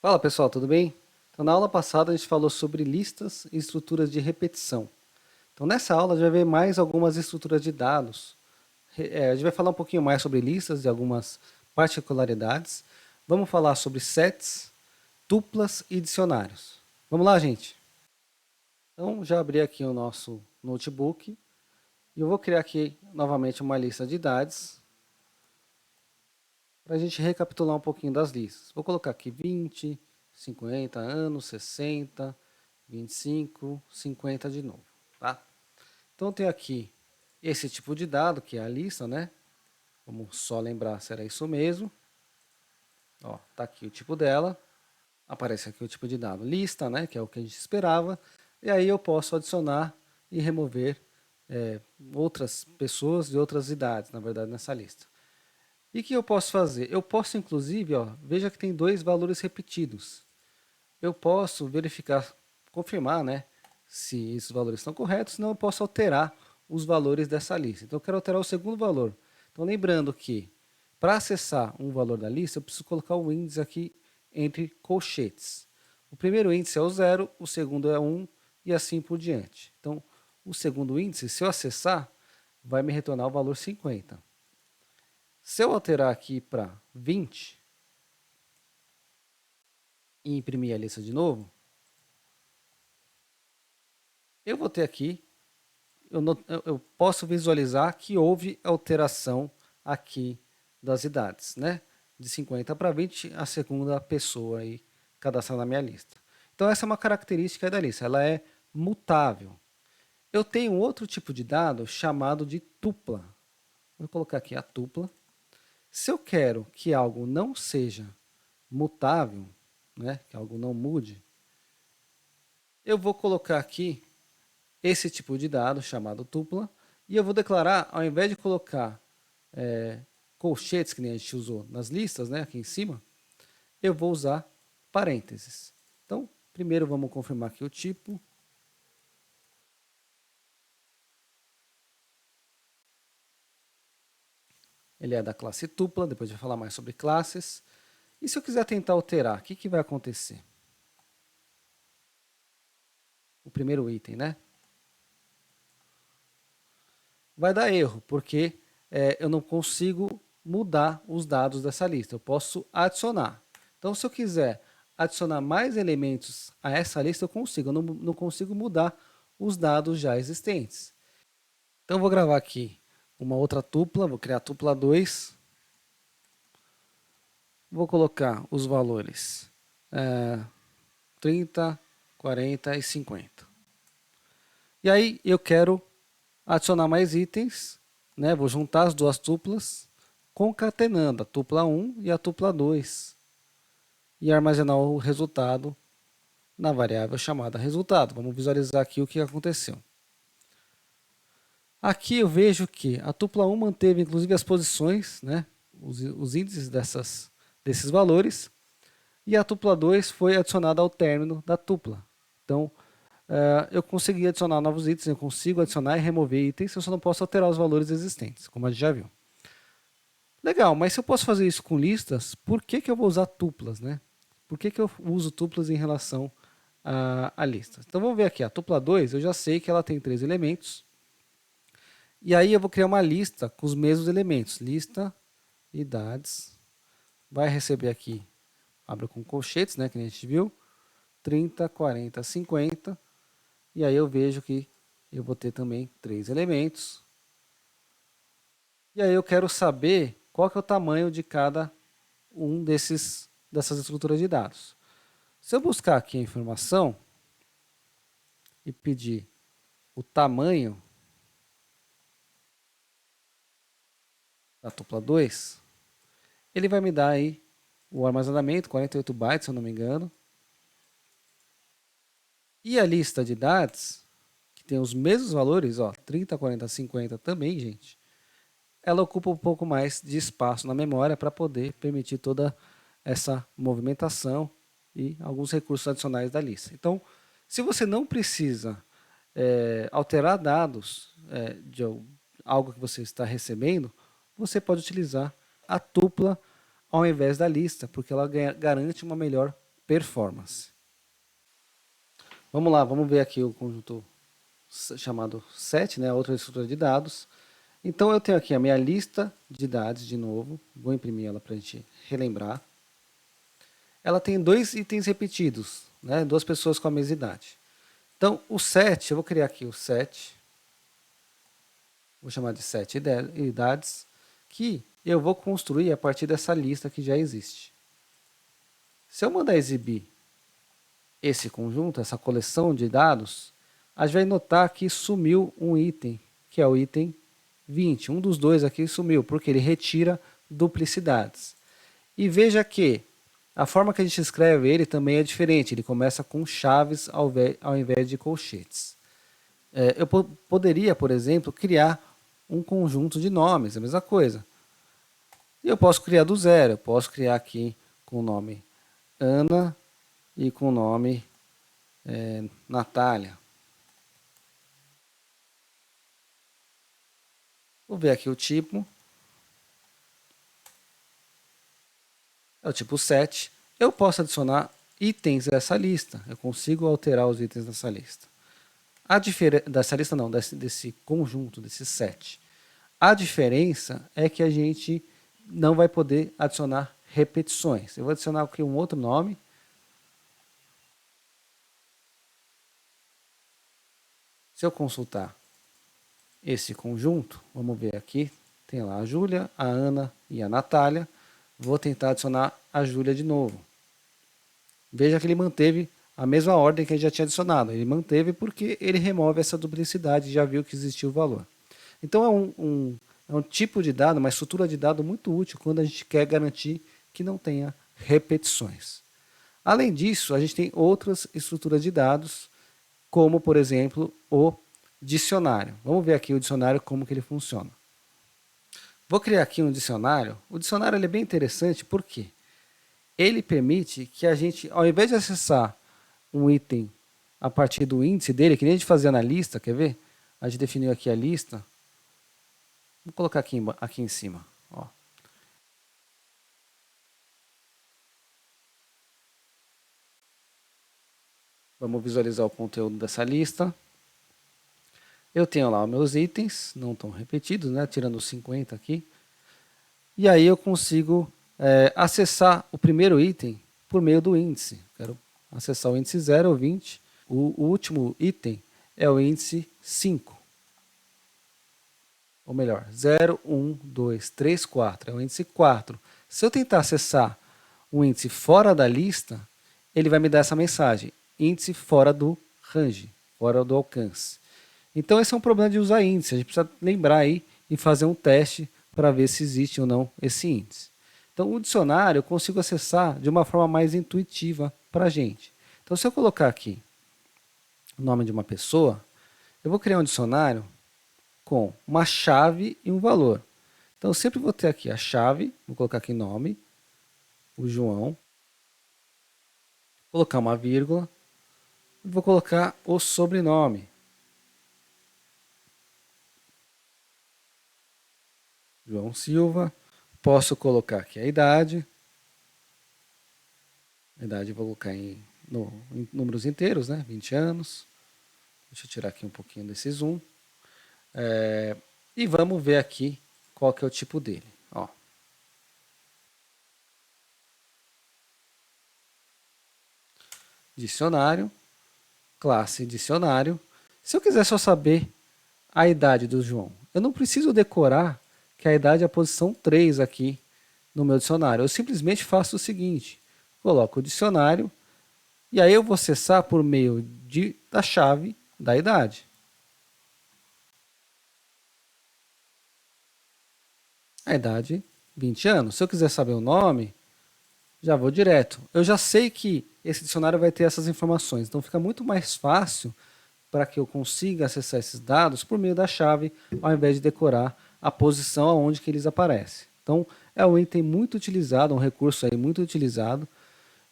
Fala pessoal, tudo bem? Então, na aula passada a gente falou sobre listas e estruturas de repetição. Então, nessa aula a gente vai ver mais algumas estruturas de dados. A gente vai falar um pouquinho mais sobre listas e algumas particularidades. Vamos falar sobre sets, tuplas e dicionários. Vamos lá, gente? Então, já abri aqui o nosso notebook e eu vou criar aqui novamente uma lista de dados para a gente recapitular um pouquinho das listas. Vou colocar aqui 20, 50 anos, 60, 25, 50 de novo, tá? Então eu tenho aqui esse tipo de dado, que é a lista, né? Vamos só lembrar se era isso mesmo. Ó, tá aqui o tipo dela. Aparece aqui o tipo de dado lista, né? Que é o que a gente esperava. E aí eu posso adicionar e remover outras pessoas de outras idades, na verdade, nessa lista. E o que eu posso fazer? Eu posso, inclusive, ó, veja que tem dois valores repetidos. Eu posso verificar, confirmar, né, se esses valores estão corretos, senão eu posso alterar os valores dessa lista. Então eu quero alterar o segundo valor. Então lembrando que para acessar um valor da lista, eu preciso colocar o índice aqui entre colchetes. O primeiro índice é o 0, o segundo é 1 e assim por diante. Então o segundo índice, se eu acessar, vai me retornar o valor 50. Se eu alterar aqui para 20 e imprimir a lista de novo, eu vou ter aqui, eu posso visualizar que houve alteração aqui das idades, né? De 50 para 20, a segunda pessoa aí cadastrada na minha lista. Então essa é uma característica da lista, ela é mutável. Eu tenho outro tipo de dado chamado de tupla. Vou colocar aqui a tupla. Se eu quero que algo não seja mutável, né, que algo não mude, eu vou colocar aqui esse tipo de dado chamado tupla e eu vou declarar, ao invés de colocar colchetes que nem a gente usou nas listas, né, aqui em cima, eu vou usar parênteses. Então, primeiro vamos confirmar aqui o tipo. Ele é da classe tupla, depois a gente vai falar mais sobre classes. E se eu quiser tentar alterar, o que vai acontecer? O primeiro item, né? Vai dar erro, porque eu não consigo mudar os dados dessa lista. Eu posso adicionar. Então, se eu quiser adicionar mais elementos a essa lista, eu consigo. Eu não consigo mudar os dados já existentes. Então, eu vou gravar aqui uma outra tupla. Vou criar a tupla 2. Vou colocar os valores 30, 40 e 50. E aí, eu quero adicionar mais itens, né? Vou juntar as duas tuplas, concatenando a tupla 1 e a tupla 2 e armazenar o resultado na variável chamada resultado. Vamos visualizar aqui o que aconteceu. Aqui eu vejo que a tupla 1 manteve inclusive as posições, né? Os índices desses valores, e a tupla 2 foi adicionada ao término da tupla. Então, eu consegui adicionar novos itens, eu consigo adicionar e remover itens, eu só não posso alterar os valores existentes, como a gente já viu. Legal, mas se eu posso fazer isso com listas, por que eu vou usar tuplas, né? Por que eu uso tuplas em relação a listas? Então vamos ver aqui, a tupla 2, eu já sei que ela tem 3 elementos. E aí eu vou criar uma lista com os mesmos elementos. Lista, idades, vai receber aqui, abre com colchetes, né, que a gente viu, 30, 40, 50. E aí eu vejo que eu vou ter também 3 elementos. E aí eu quero saber qual que é o tamanho de cada um dessas estruturas de dados. Se eu buscar aqui a informação e pedir o tamanho da tupla 2, ele vai me dar aí o armazenamento, 48 bytes, se eu não me engano. E a lista de dados, que tem os mesmos valores, ó, 30, 40, 50 também, gente, ela ocupa um pouco mais de espaço na memória para poder permitir toda essa movimentação e alguns recursos adicionais da lista. Então, se você não precisa alterar dados de algo que você está recebendo, você pode utilizar a tupla ao invés da lista, porque ela garante uma melhor performance. Vamos lá, vamos ver aqui o conjunto chamado set, né, outra estrutura de dados. Então eu tenho aqui a minha lista de dados de novo, vou imprimir ela para a gente relembrar. Ela tem 2 itens repetidos, né, 2 pessoas com a mesma idade. Então o set, eu vou criar aqui o set, vou chamar de set idades, que eu vou construir a partir dessa lista que já existe. Se eu mandar exibir esse conjunto, essa coleção de dados, a gente vai notar que sumiu um item, que é o item 20. Um dos dois aqui sumiu, porque ele retira duplicidades. E veja que a forma que a gente escreve ele também é diferente. Ele começa com chaves ao invés de colchetes. Eu poderia, por exemplo, criar um conjunto de nomes, a mesma coisa. E eu posso criar do zero. Eu posso criar aqui com o nome Ana e com o nome Natália. Vou ver aqui o tipo. É o tipo set. Eu posso adicionar itens a essa lista. Eu consigo alterar os itens dessa lista. Dessa lista não, desse conjunto, desse set. A diferença é que a gente não vai poder adicionar repetições. Eu vou adicionar aqui um outro nome. Se eu consultar esse conjunto, vamos ver aqui, tem lá a Júlia, a Ana e a Natália. Vou tentar adicionar a Júlia de novo. Veja que ele manteve a mesma ordem que ele já tinha adicionado. Ele manteve porque ele remove essa duplicidade e já viu que existiu o valor. Então é um tipo de dado, uma estrutura de dado muito útil quando a gente quer garantir que não tenha repetições. Além disso, a gente tem outras estruturas de dados, como por exemplo o dicionário. Vamos ver aqui o dicionário como que ele funciona. Vou criar aqui um dicionário. O dicionário ele é bem interessante porque ele permite que a gente, ao invés de acessar um item a partir do índice dele, que nem a gente fazia na lista, quer ver? A gente definiu aqui a lista. Vou colocar aqui em cima. Ó. Vamos visualizar o conteúdo dessa lista. Eu tenho lá os meus itens, não estão repetidos, né? Tirando os 50 aqui. E aí eu consigo acessar o primeiro item por meio do índice. Quero acessar o índice 0 ou 20. O último item é o índice 5. Ou melhor, 0, 1, 2, 3, 4. É o índice 4. Se eu tentar acessar um índice fora da lista, ele vai me dar essa mensagem. Índice fora do range, fora do alcance. Então esse é um problema de usar índice. A gente precisa lembrar aí e fazer um teste para ver se existe ou não esse índice. Então o dicionário eu consigo acessar de uma forma mais intuitiva para a gente. Então se eu colocar aqui o nome de uma pessoa, eu vou criar um dicionário com uma chave e um valor. Então eu sempre vou ter aqui a chave, vou colocar aqui nome, o João, colocar uma vírgula, e vou colocar o sobrenome. João Silva. Posso colocar aqui a idade. A idade eu vou colocar em números inteiros, né? 20 anos. Deixa eu tirar aqui um pouquinho desse zoom. E vamos ver aqui qual que é o tipo dele. Ó. Dicionário. Classe dicionário. Se eu quiser só saber a idade do João, eu não preciso decorar que a idade é a posição 3 aqui no meu dicionário. Eu simplesmente faço o seguinte, coloco o dicionário e aí eu vou acessar por meio da chave da idade. A idade, 20 anos. Se eu quiser saber o nome, já vou direto. Eu já sei que esse dicionário vai ter essas informações, então fica muito mais fácil para que eu consiga acessar esses dados por meio da chave, ao invés de decorar a posição aonde que eles aparecem. Então, é um item muito utilizado, um recurso aí muito utilizado.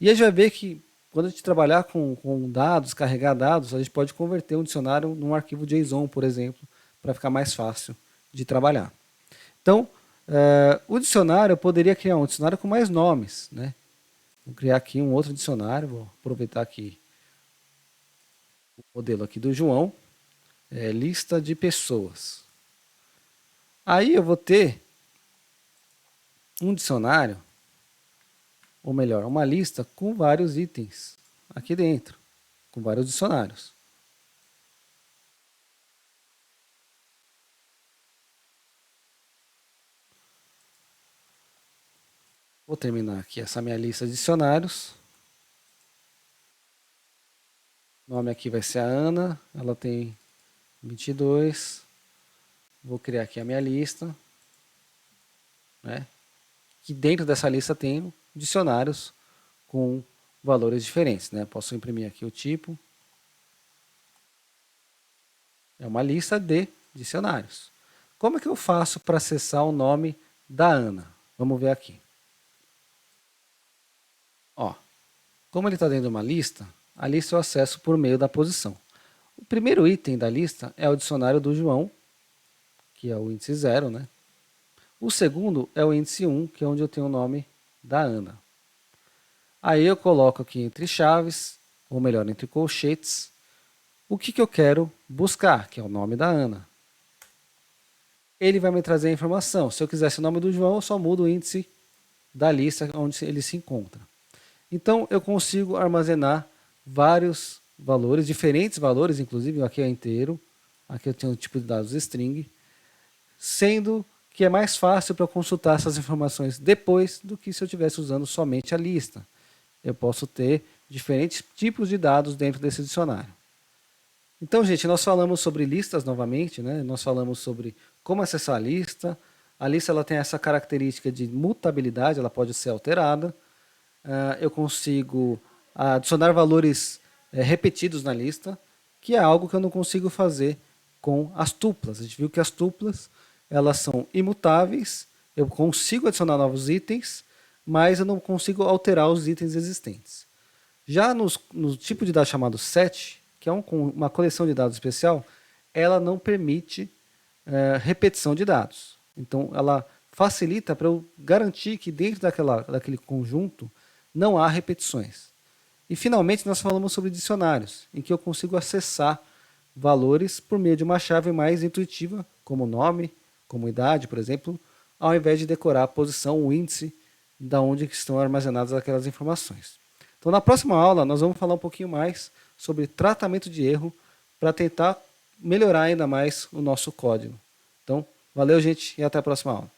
E a gente vai ver que quando a gente trabalhar com dados, carregar dados, a gente pode converter um dicionário num arquivo JSON, por exemplo, para ficar mais fácil de trabalhar. Então, o dicionário, eu poderia criar um dicionário com mais nomes, né? Vou criar aqui um outro dicionário, vou aproveitar aqui o modelo aqui do João, lista de pessoas. Aí eu vou ter um dicionário, ou melhor, uma lista com vários itens aqui dentro, com vários dicionários. Vou terminar aqui essa minha lista de dicionários. O nome aqui vai ser a Ana, ela tem 22. Vou criar aqui a minha lista, né? Que dentro dessa lista tem dicionários com valores diferentes, né? Posso imprimir aqui o tipo. É uma lista de dicionários. Como é que eu faço para acessar o nome da Ana? Vamos ver aqui. Ó, como ele está dentro de uma lista, a lista eu acesso por meio da posição. O primeiro item da lista é o dicionário do João, que é o índice 0, né? O segundo é o índice 1, que é onde eu tenho o nome da Ana. Aí eu coloco aqui entre chaves, ou melhor, entre colchetes, o que eu quero buscar, que é o nome da Ana. Ele vai me trazer a informação. Se eu quisesse o nome do João, eu só mudo o índice da lista onde ele se encontra. Então, eu consigo armazenar vários valores, diferentes valores, inclusive aqui é inteiro, aqui eu tenho o tipo de dados string, sendo que é mais fácil para consultar essas informações depois do que se eu estivesse usando somente a lista. Eu posso ter diferentes tipos de dados dentro desse dicionário. Então, gente, nós falamos sobre listas novamente, né? Nós falamos sobre como acessar a lista. A lista ela tem essa característica de mutabilidade, ela pode ser alterada. Eu consigo adicionar valores repetidos na lista, que é algo que eu não consigo fazer com as tuplas. A gente viu que as tuplas elas são imutáveis, eu consigo adicionar novos itens, mas eu não consigo alterar os itens existentes. Já no tipo de dado chamado set, que é uma coleção de dados especial, ela não permite repetição de dados. Então, ela facilita para eu garantir que dentro daquele conjunto não há repetições. E, finalmente, nós falamos sobre dicionários, em que eu consigo acessar valores por meio de uma chave mais intuitiva, como nome, como idade, por exemplo, ao invés de decorar a posição, o índice, da onde estão armazenadas aquelas informações. Então, na próxima aula, nós vamos falar um pouquinho mais sobre tratamento de erro para tentar melhorar ainda mais o nosso código. Então, valeu, gente, e até a próxima aula.